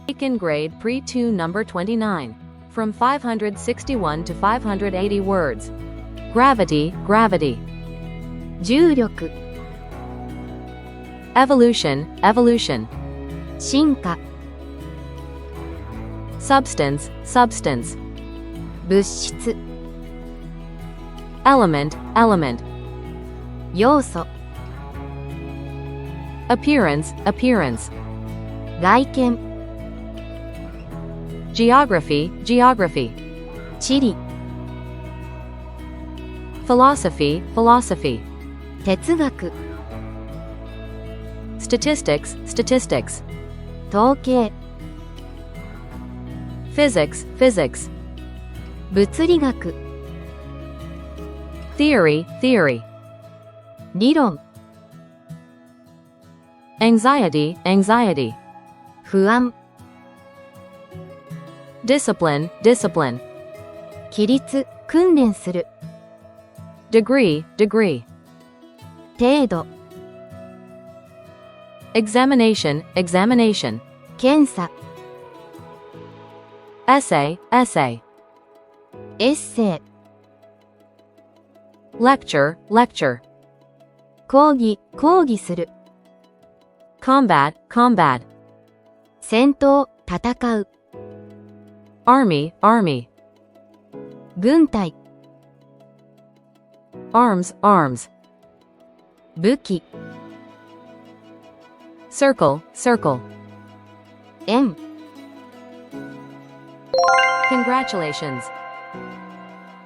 Taken grade pre-2 number 29. From 561 to 580 words. Gravity, gravity. 重力、 Evolution, evolution. 進化、 Substance, substance. 物質、 Element, element. 要素、 Appearance, appearance. 外見、 Geography, geography. 地理、 Philosophy, philosophy. 哲学、 Statistics, statistics. 統計、 Physics, physics. 物理学、 Theory, theory. 理論、 Anxiety, anxiety. 不安、 Discipline, discipline. 規律、訓練する、 Degree, degree. 程度、 Examination, examination. 検査、 Essay, essay. エッセイ、 Lecture, lecture. 講義、講義する、 Combat, combat. 戦闘、戦う、 Army, army. 軍隊、 Arms, arms. 武器、 Circle, circle. 円。 Congratulations.